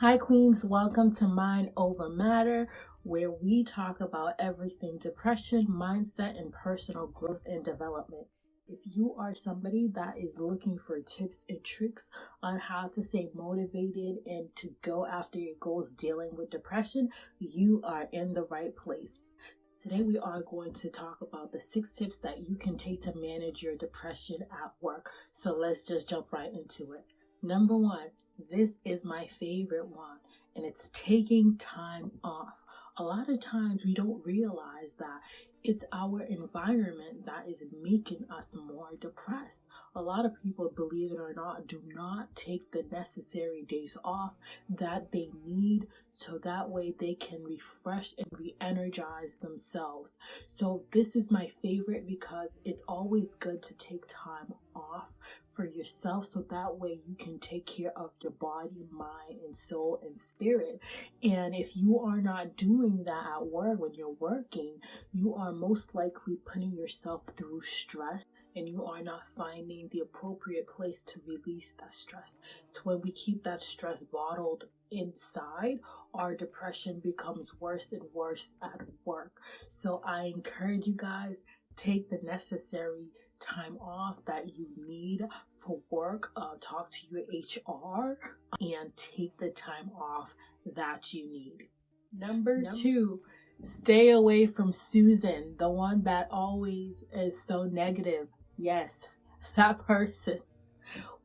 Hi, Queens. Welcome to Mind Over Matter, where we talk about everything depression, mindset, and personal growth and development. If you are somebody that is looking for tips and tricks on how to stay motivated and to go after your goals dealing with depression, you are in the right place. Today, we are going to talk about the 6 tips that you can take to manage your depression at work. So let's just jump right into it. Number 1, this is my favorite one, and it's taking time off. A lot of times we don't realize that it's our environment that is making us more depressed. A lot of people, believe it or not, do not take the necessary days off that they need so that way they can refresh and re-energize themselves. So this is my favorite because it's always good to take time off for yourself so that way you can take care of your body, mind, and soul and spirit. And if you are not doing that at work when you're working, you are most likely putting yourself through stress and you are not finding the appropriate place to release that stress. It's when we keep that stress bottled inside, our depression becomes worse and worse at work. So I encourage you guys, take the necessary time off that you need for work. Talk to your HR and take the time off that you need. Number 2, stay away from Susan, the one that always is so negative. Yes, that person.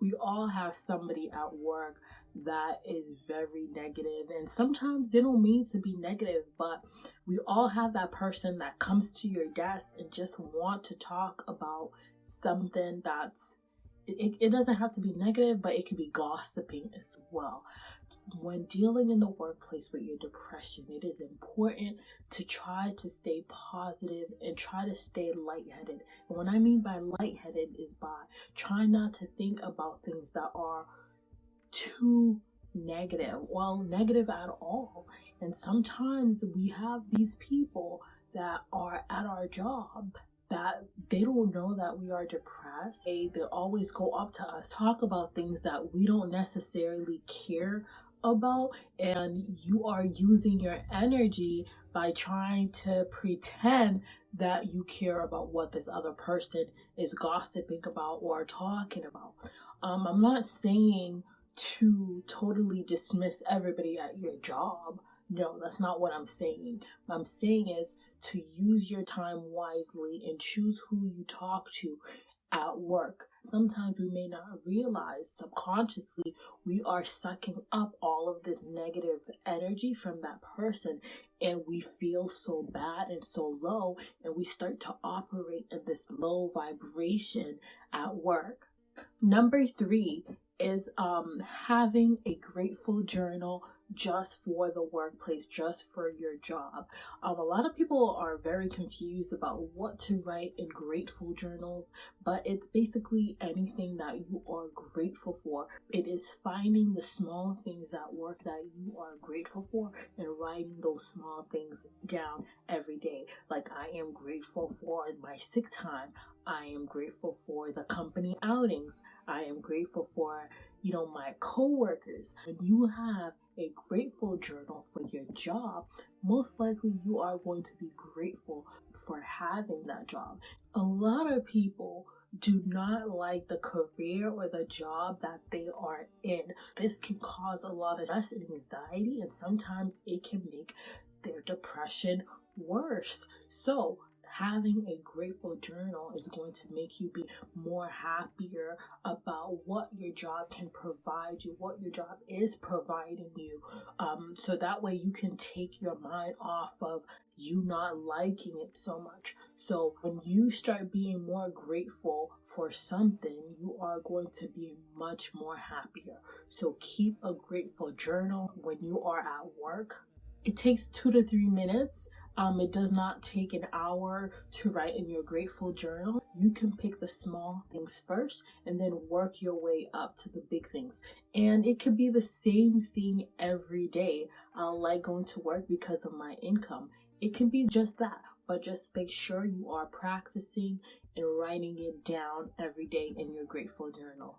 We all have somebody at work that is very negative, and sometimes they don't mean to be negative, but we all have that person that comes to your desk and just want to talk about something that's it doesn't have to be negative, but it can be gossiping as well. When dealing in the workplace with your depression, it is important to try to stay positive and try to stay lightheaded. And what I mean by lightheaded is by trying not to think about things that are too negative, negative at all. And sometimes we have these people that are at our job that they don't know that we are depressed. They always go up to us, talk about things that we don't necessarily care about, and you are using your energy by trying to pretend that you care about what this other person is gossiping about or talking about. I'm not saying to totally dismiss everybody at your job. No, that's not what I'm saying. What I'm saying is to use your time wisely and choose who you talk to at work. Sometimes we may not realize subconsciously we are sucking up all of this negative energy from that person, and we feel so bad and so low, and we start to operate in this low vibration at work. Number 3 is having a grateful journal just for the workplace, just for your job. A lot of people are very confused about what to write in grateful journals, but it's basically anything that you are grateful for. It is finding the small things at work that you are grateful for and writing those small things down every day. Like, I am grateful for my sick time. I am grateful for the company outings. I am grateful for, my coworkers. When you have a grateful journal for your job, most likely you are going to be grateful for having that job. A lot of people do not like the career or the job that they are in. This can cause a lot of stress and anxiety, and sometimes it can make their depression worse. So having a grateful journal is going to make you be more happier about what your job can provide you, what your job is providing you. So that way you can take your mind off of you not liking it so much. So when you start being more grateful for something, you are going to be much more happier. So keep a grateful journal when you are at work. It takes 2 to 3 minutes. It does not take an hour to write in your grateful journal. You can pick the small things first and then work your way up to the big things. And it could be the same thing every day. I like going to work because of my income. It can be just that, but just make sure you are practicing and writing it down every day in your grateful journal.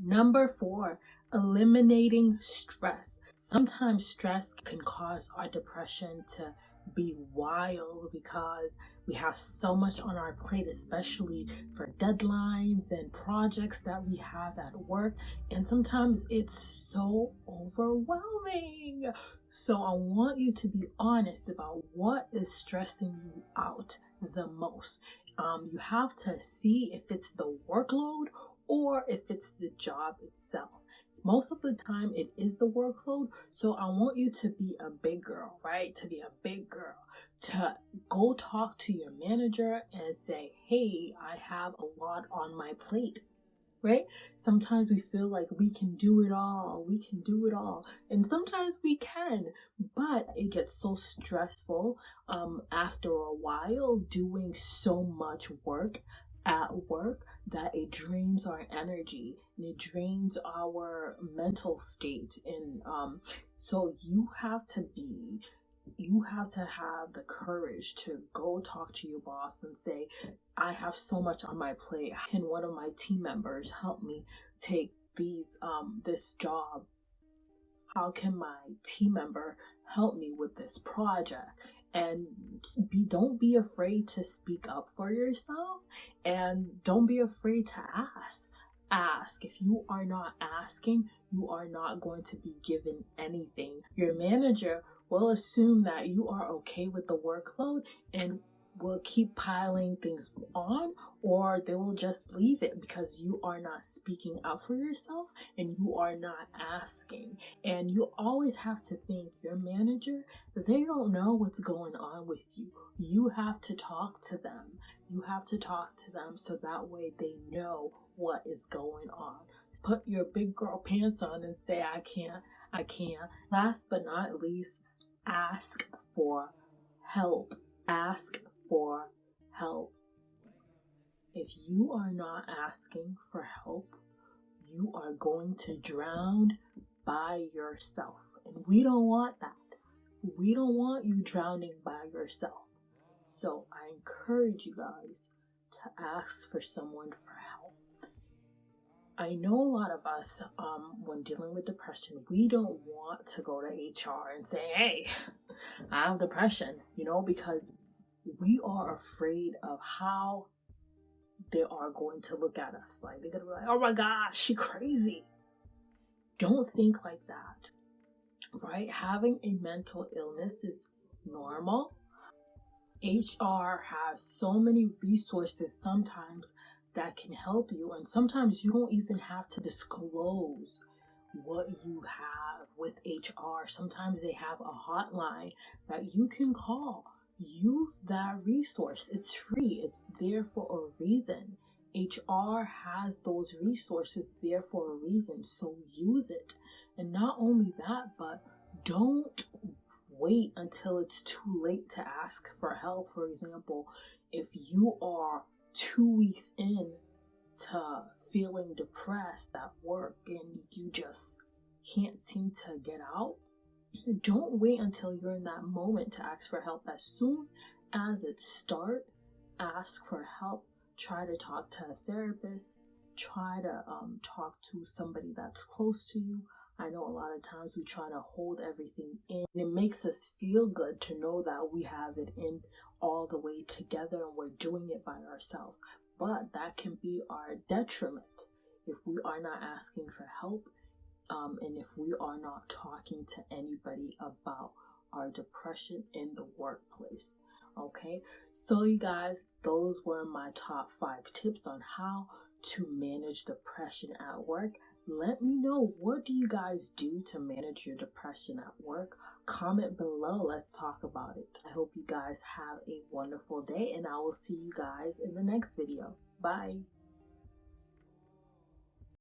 Number 4, eliminating stress. Sometimes stress can cause our depression to be wild because we have so much on our plate, especially for deadlines and projects that we have at work. And sometimes it's so overwhelming. So I want you to be honest about what is stressing you out the most. You have to see if it's the workload or if it's the job itself. Most of the time it is the workload. So I want you to be a big girl, right? To be a big girl, to go talk to your manager and say, hey, I have a lot on my plate. Right? Sometimes we feel like we can do it all. We can do it all. And sometimes we can, but it gets so stressful after a while doing so much work at work that it drains our energy and it drains our mental state. And so you have to have the courage to go talk to your boss and say, I have so much on my plate. Can one of my team members help me take this job? How can my team member help me with this project? And don't be afraid to speak up for yourself, and don't be afraid to ask. If you are not asking, you are not going to be given anything. Your manager will assume that you are okay with the workload and will keep piling things on, or they will just leave it because you are not speaking up for yourself and you are not asking. And you always have to think your manager, they don't know what's going on with you. You have to talk to them. You have to talk to them so that way they know what is going on. Put your big girl pants on and say, I can't. Last but not least, ask for help. Ask for help. If you are not asking for help, you are going to drown by yourself. And we don't want that. We don't want you drowning by yourself. So I encourage you guys to ask for someone for help. I know a lot of us, when dealing with depression, we don't want to go to HR and say, hey, I have depression, because we are afraid of how they are going to look at us. Like, they're going to be like, oh my gosh, she crazy. Don't think like that, right? Having a mental illness is normal. HR has so many resources sometimes that can help you, and sometimes you don't even have to disclose what you have with HR. Sometimes they have a hotline that you can call. Use that resource. It's free. It's there for a reason. HR has those resources there for a reason, so use it. And not only that, but don't wait until it's too late to ask for help. For example, if you are 2 weeks in to feeling depressed at work and you just can't seem to get out, don't wait until you're in that moment to ask for help. As soon as it starts, ask for help. Try to talk to a therapist. Try to talk to somebody that's close to you. I know a lot of times we try to hold everything in. It makes us feel good to know that we have it in all the way together and we're doing it by ourselves. But that can be our detriment if we are not asking for help, and if we are not talking to anybody about our depression in the workplace. Okay, so you guys, those were my top 5 tips on how to manage depression at work. Let me know, what do you guys do to manage your depression at work? Comment below. Let's talk about it. I hope you guys have a wonderful day, and I will see you guys in the next video. Bye.